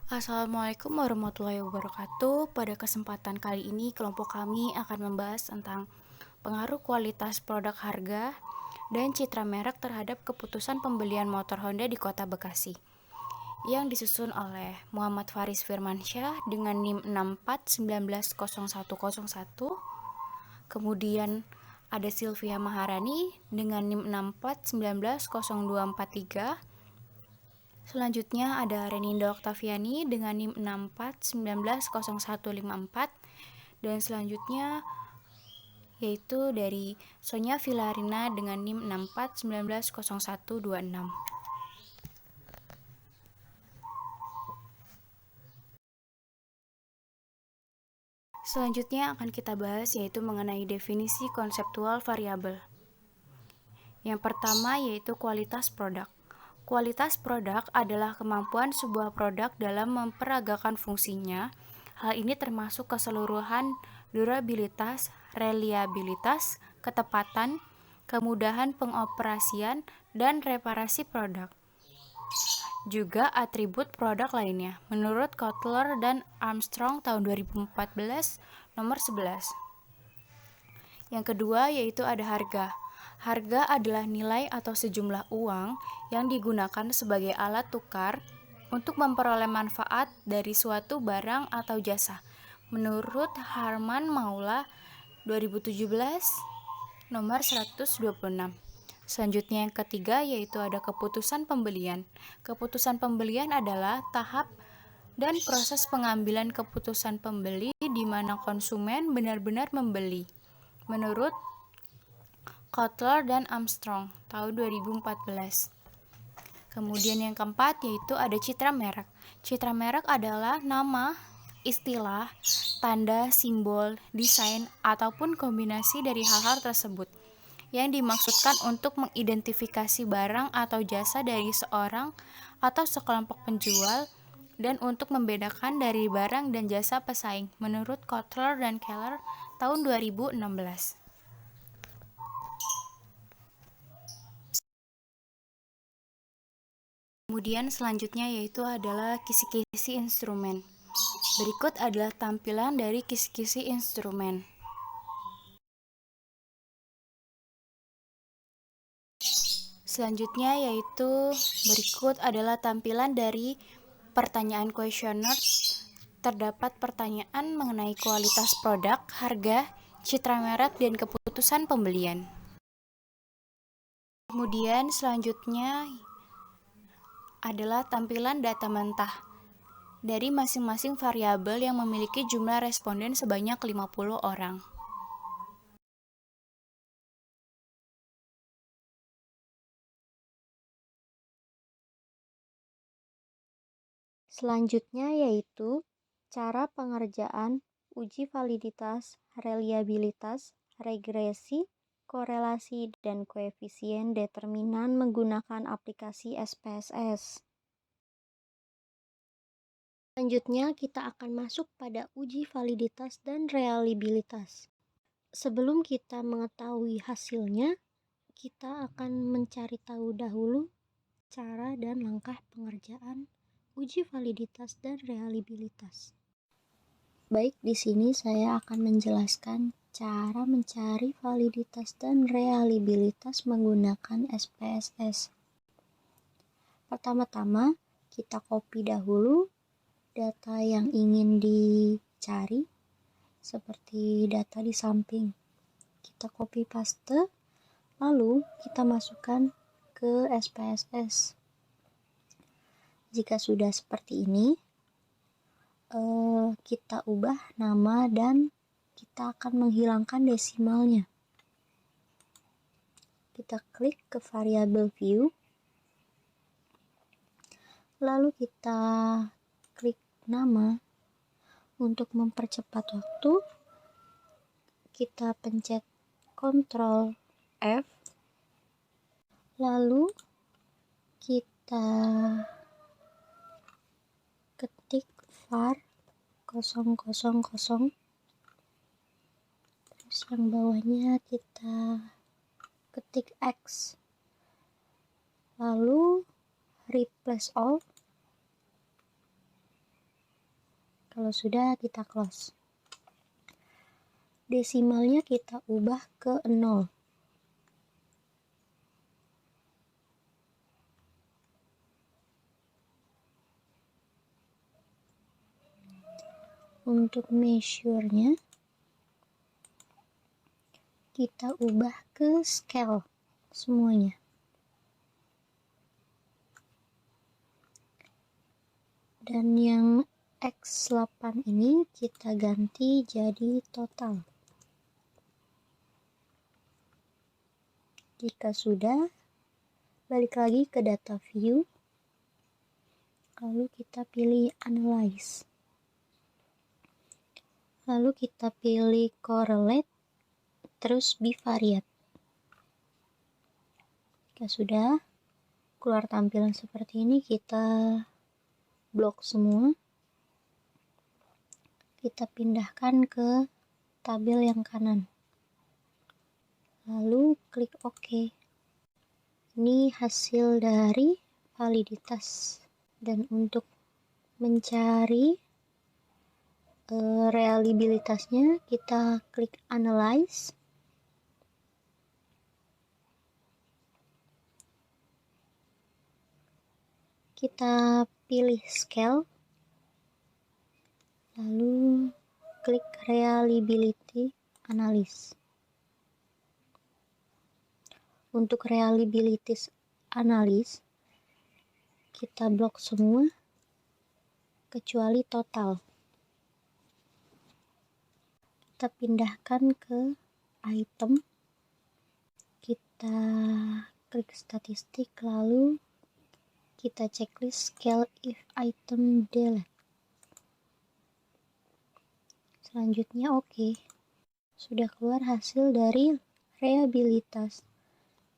Assalamualaikum warahmatullahi wabarakatuh. Pada kesempatan kali ini, kelompok kami akan membahas tentang pengaruh kualitas produk harga dan citra merek terhadap keputusan pembelian motor Honda di Kota Bekasi, yang disusun oleh Muhammad Faris Firmansyah dengan NIM 64190101. Kemudian ada Sylvia Maharani dengan NIM 64190243. Selanjutnya ada Renindo Oktaviani dengan NIM 64190154, dan selanjutnya yaitu dari Sonia Villarina dengan NIM 64190126. Selanjutnya akan kita bahas yaitu mengenai definisi konseptual variabel. Yang pertama yaitu kualitas produk. Kualitas produk adalah kemampuan sebuah produk dalam memperagakan fungsinya. Hal ini termasuk keseluruhan durabilitas, reliabilitas, ketepatan, kemudahan pengoperasian, dan reparasi produk. Juga atribut produk lainnya, menurut Kotler dan Armstrong tahun 2014, nomor 11. Yang kedua yaitu ada harga. Harga adalah nilai atau sejumlah uang yang digunakan sebagai alat tukar untuk memperoleh manfaat dari suatu barang atau jasa. Menurut Harman Maula 2017, nomor 126. Selanjutnya yang ketiga yaitu ada keputusan pembelian. Keputusan pembelian adalah tahap dan proses pengambilan keputusan pembeli di mana konsumen benar-benar membeli. Menurut Kotler dan Armstrong tahun 2014. Kemudian yang keempat yaitu ada citra merek. Citra merek adalah nama, istilah, tanda, simbol, desain, ataupun kombinasi dari hal-hal tersebut yang dimaksudkan untuk mengidentifikasi barang atau jasa dari seorang atau sekelompok penjual dan untuk membedakan dari barang dan jasa pesaing, menurut Kotler dan Keller tahun 2016. Kemudian selanjutnya yaitu adalah kisi-kisi instrumen. Berikut adalah tampilan dari kisi-kisi instrumen. Selanjutnya yaitu berikut adalah tampilan dari pertanyaan kuesioner. Terdapat pertanyaan mengenai kualitas produk, harga, citra merek, dan keputusan pembelian. Kemudian selanjutnya adalah tampilan data mentah dari masing-masing variabel yang memiliki jumlah responden sebanyak 50 orang. Selanjutnya yaitu cara pengerjaan uji validitas, reliabilitas, regresi, korelasi, dan koefisien determinan menggunakan aplikasi SPSS. Selanjutnya kita akan masuk pada uji validitas dan reliabilitas. Sebelum kita mengetahui hasilnya, kita akan mencari tahu dahulu cara dan langkah pengerjaan uji validitas dan reliabilitas. Baik, di sini saya akan menjelaskan cara mencari validitas dan reliabilitas menggunakan SPSS. Pertama-tama, kita copy dahulu data yang ingin dicari, seperti data di samping. Kita copy paste, lalu kita masukkan ke SPSS. Jika sudah seperti ini, kita ubah nama dan kita akan menghilangkan desimalnya. Kita klik ke variable view, lalu kita klik nama. Untuk mempercepat waktu, kita pencet Ctrl F, lalu kita ketik var 000, terus yang bawahnya kita ketik X, lalu replace all, Kalau sudah, kita close. Desimalnya kita ubah ke 0. Untuk measure-nya kita ubah ke scale semuanya. Dan yang X8 ini kita ganti jadi total. Jika sudah, balik lagi ke data view, lalu kita pilih analyze. Lalu kita pilih correlate, terus bivariate. Jika sudah, keluar tampilan seperti ini, kita blok semua. Kita pindahkan ke tabel yang kanan. Lalu klik OK. Ini hasil dari validitas. Dan untuk mencari reliabilitasnya, kita klik analyze. Kita pilih scale, lalu klik reliability analysis. Untuk reliability analysis, kita blok semua kecuali total. Kita pindahkan ke item, kita klik statistik, lalu kita checklist scale if item delete. Selanjutnya OK. Sudah keluar hasil dari reliabilitas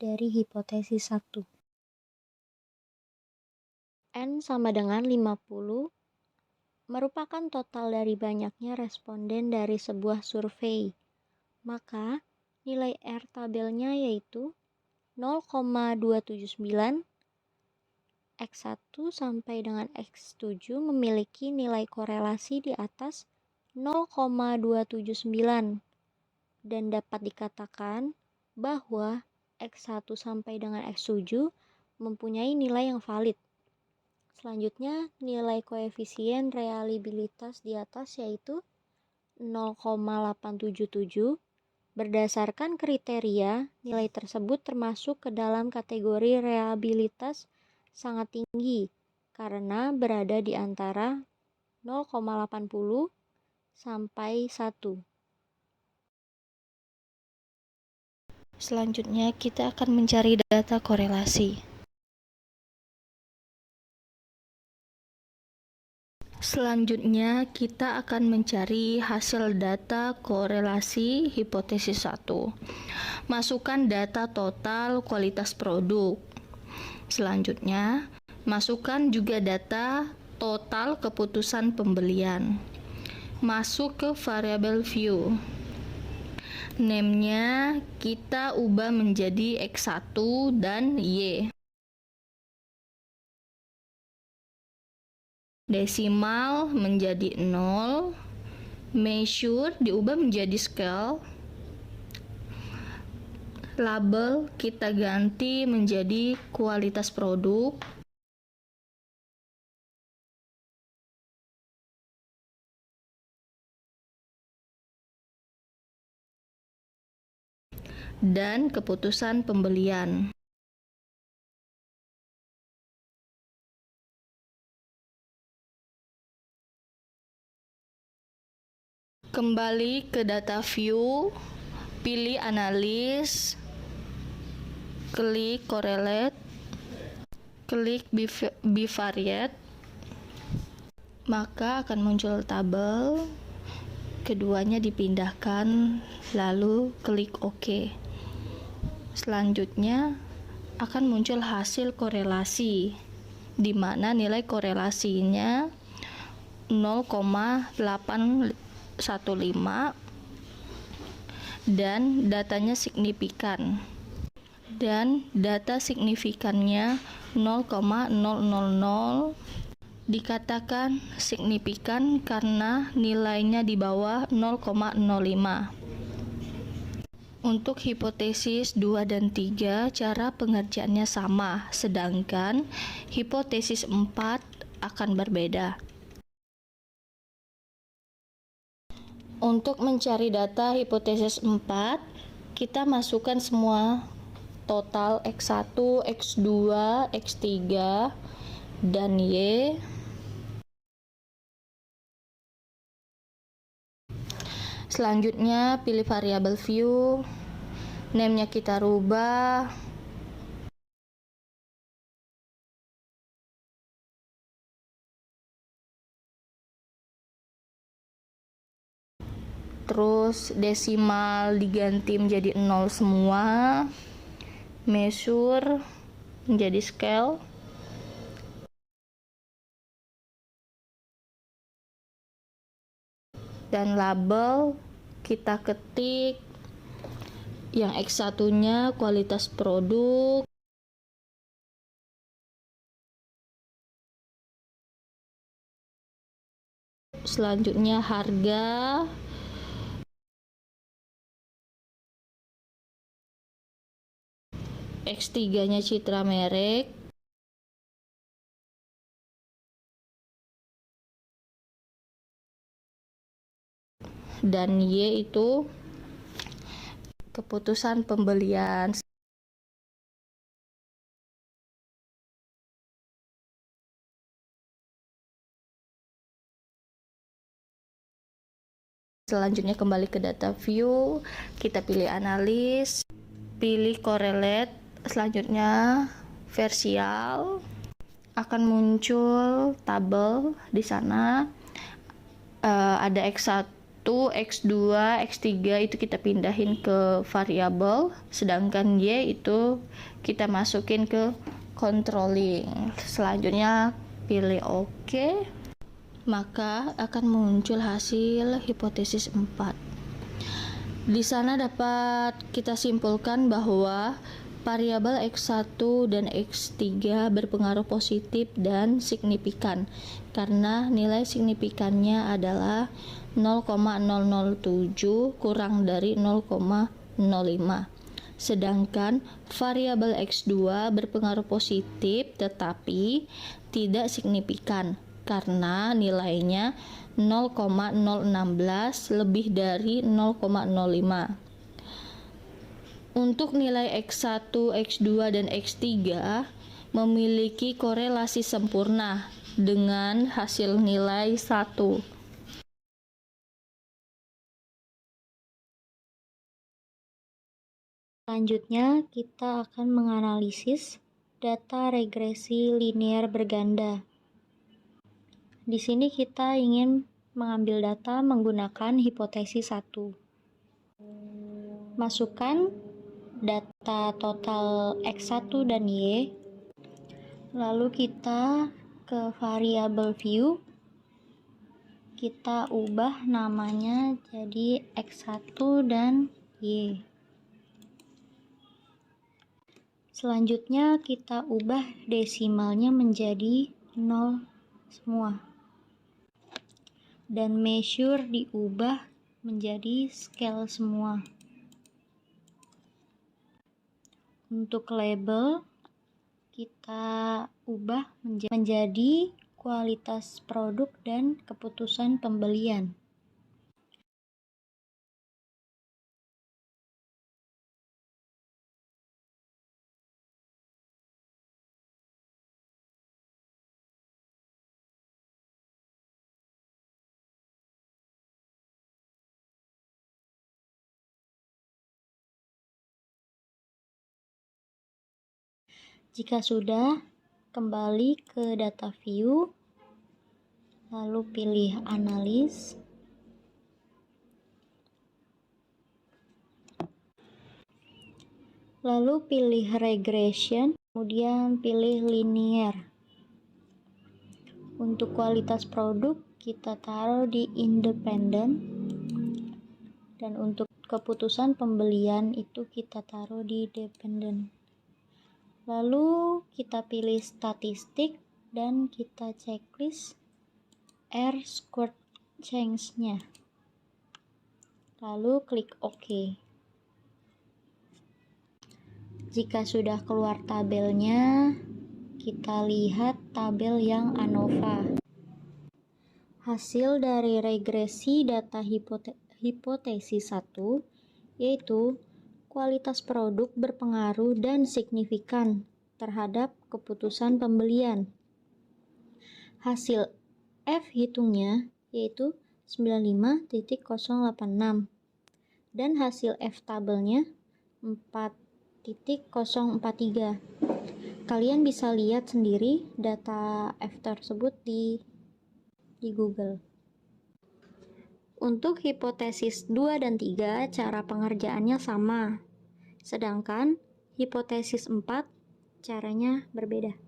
dari hipotesis 1. N sama dengan 50 merupakan total dari banyaknya responden dari sebuah survei. Maka nilai R tabelnya yaitu 0,279, X1 sampai dengan X7 memiliki nilai korelasi di atas 0,279 dan dapat dikatakan bahwa X1 sampai dengan X7 mempunyai nilai yang valid. Selanjutnya, nilai koefisien reliabilitas di atas yaitu 0,877. Berdasarkan kriteria, nilai tersebut termasuk ke dalam kategori reliabilitas sangat tinggi karena berada di antara 0,80 sampai 1. Selanjutnya, kita akan mencari data korelasi. Selanjutnya, kita akan mencari hasil data korelasi hipotesis 1. Masukkan data total kualitas produk. Selanjutnya, masukkan juga data total keputusan pembelian. Masuk ke variabel view. Name-nya kita ubah menjadi X1 dan Y. Desimal menjadi 0, measure diubah menjadi scale, label kita ganti menjadi kualitas produk, dan keputusan pembelian. Kembali ke data view, pilih analysis, klik correlate, klik bivariate, maka akan muncul tabel, keduanya dipindahkan, lalu klik OK. Selanjutnya akan muncul hasil korelasi, di mana nilai korelasinya 0,815 dan datanya signifikan, dan data signifikannya 0,000 Dikatakan signifikan karena nilainya di bawah 0,05. Untuk hipotesis 2 dan 3, cara pengerjaannya sama, sedangkan hipotesis 4 akan berbeda. Untuk mencari data hipotesis 4, kita masukkan semua total X1, X2, X3, dan Y. Selanjutnya pilih variabel view, name-nya kita rubah, terus desimal diganti menjadi 0 semua, measure menjadi scale, dan label kita ketik yang X1-nya kualitas produk, selanjutnya harga, X3-nya citra merek, dan Y itu keputusan pembelian. Selanjutnya kembali ke data view, kita pilih analis, pilih correlate, selanjutnya versial, akan muncul tabel di sana. Ada X1, X2, X3 itu kita pindahin ke variabel, sedangkan Y itu kita masukin ke controlling. Selanjutnya pilih OK, maka akan muncul hasil hipotesis 4. Di sana dapat kita simpulkan bahwa variabel X1 dan X3 berpengaruh positif dan signifikan karena nilai signifikannya adalah 0,007 kurang dari 0,05. Sedangkan variabel X2 berpengaruh positif tetapi tidak signifikan karena nilainya 0,016 lebih dari 0,05. Untuk nilai X1, X2, dan X3 memiliki korelasi sempurna dengan hasil nilai 1. Selanjutnya, kita akan menganalisis data regresi linear berganda. Di sini kita ingin mengambil data menggunakan hipotesis 1. Masukkan data total X1 dan Y. Lalu kita ke variabel view. Kita ubah namanya jadi X1 dan Y. Selanjutnya kita ubah desimalnya menjadi 0 semua. Dan measure diubah menjadi scale semua. Untuk label kita ubah menjadi kualitas produk dan keputusan pembelian. Jika sudah, kembali ke data view, lalu pilih analis, lalu pilih regression, kemudian pilih linear. Untuk kualitas produk, kita taruh di independent, dan untuk keputusan pembelian itu kita taruh di dependent. Lalu kita pilih statistik dan kita checklist R-squared change-nya. Lalu klik OK. Jika sudah keluar tabelnya, kita lihat tabel yang ANOVA. Hasil dari regresi data hipotesis 1 yaitu kualitas produk berpengaruh dan signifikan terhadap keputusan pembelian. Hasil F hitungnya yaitu 95.086 dan hasil F tabelnya 4.043. Kalian bisa lihat sendiri data F tersebut di Google. Untuk hipotesis 2 dan 3 cara pengerjaannya sama, sedangkan hipotesis 4 caranya berbeda.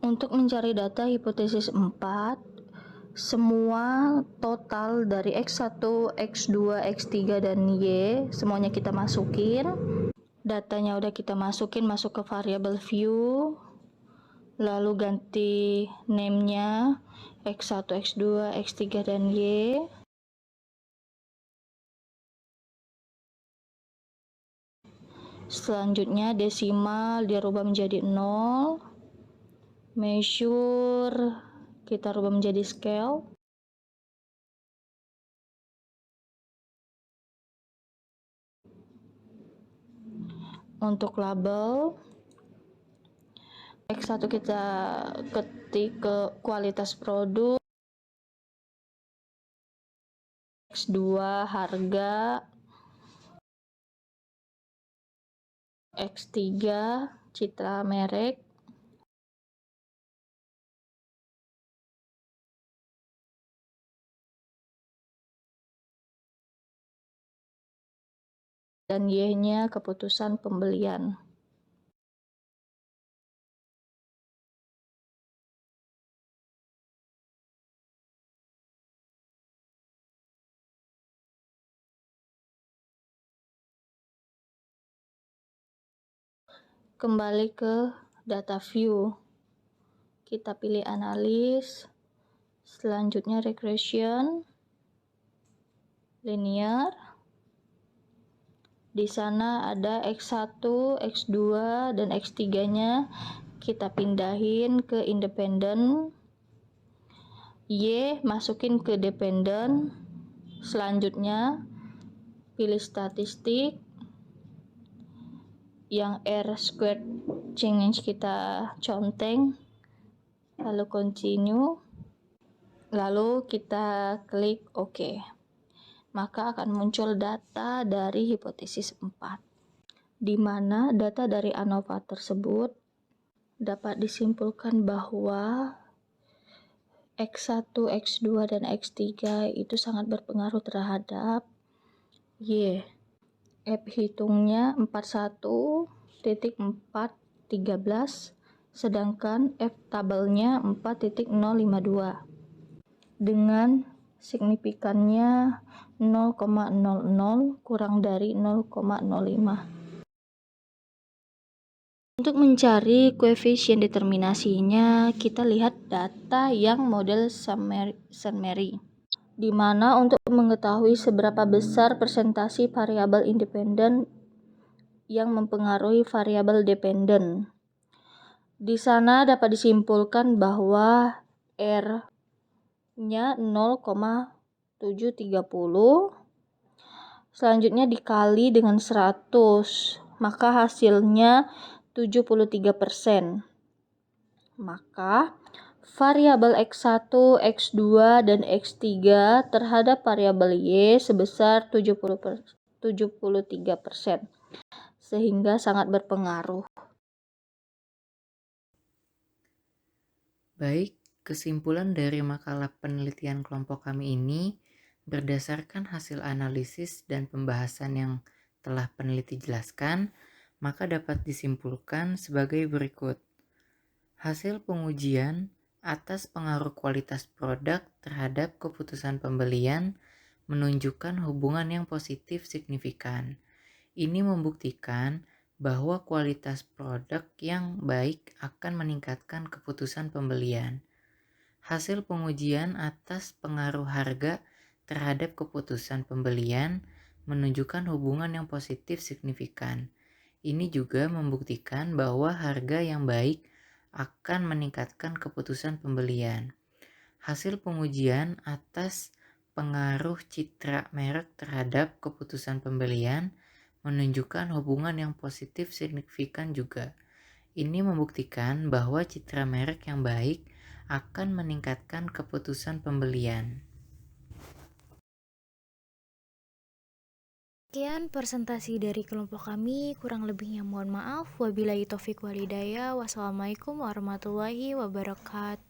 Untuk mencari data hipotesis 4, semua total dari X1, X2, X3, dan Y semuanya kita masukin. Datanya udah kita masukin masuk ke variabel view, lalu ganti name-nya X1, X2, X3, dan Y. Selanjutnya desimal dirubah menjadi 0. Measure kita rubah menjadi scale. Untuk label X1 kita ketik ke kualitas produk, X2 harga, X3 citra merek, dan Y-nya keputusan pembelian. Kembali ke data view, kita pilih analis, selanjutnya regression, linear. Di sana ada X1, X2, dan X3-nya kita pindahin ke independen, Y masukin ke dependen. Selanjutnya pilih statistik, yang R-squared change kita conteng, lalu continue, lalu kita klik OK. Maka akan muncul data dari hipotesis 4, di mana data dari ANOVA tersebut dapat disimpulkan bahwa X1, X2, dan X3 itu sangat berpengaruh terhadap Y. F hitungnya 41.413, sedangkan F tabelnya 4.052 dengan signifikannya 0,00 kurang dari 0,05. Untuk mencari koefisien determinasinya, kita lihat data yang model summary, di mana untuk mengetahui seberapa besar persentase variabel independen yang mempengaruhi variabel dependen. Di sana dapat disimpulkan bahwa R-nya 0,730, selanjutnya dikali dengan 100, maka hasilnya 73%. Maka variabel X1, X2, dan X3 terhadap variabel Y sebesar 73%, sehingga sangat berpengaruh. Baik, kesimpulan dari makalah penelitian kelompok kami ini berdasarkan hasil analisis dan pembahasan yang telah peneliti jelaskan, maka dapat disimpulkan sebagai berikut. Hasil pengujian atas pengaruh kualitas produk terhadap keputusan pembelian menunjukkan hubungan yang positif signifikan. Ini membuktikan bahwa kualitas produk yang baik akan meningkatkan keputusan pembelian. Hasil pengujian atas pengaruh harga terhadap keputusan pembelian menunjukkan hubungan yang positif signifikan. Ini juga membuktikan bahwa harga yang baik akan meningkatkan keputusan pembelian. Hasil pengujian atas pengaruh citra merek terhadap keputusan pembelian menunjukkan hubungan yang positif signifikan juga. Ini membuktikan bahwa citra merek yang baik akan meningkatkan keputusan pembelian. Sekian presentasi dari kelompok kami, kurang lebihnya mohon maaf. Wabillahi taufiq walhidayah. Wassalamualaikum warahmatullahi wabarakatuh.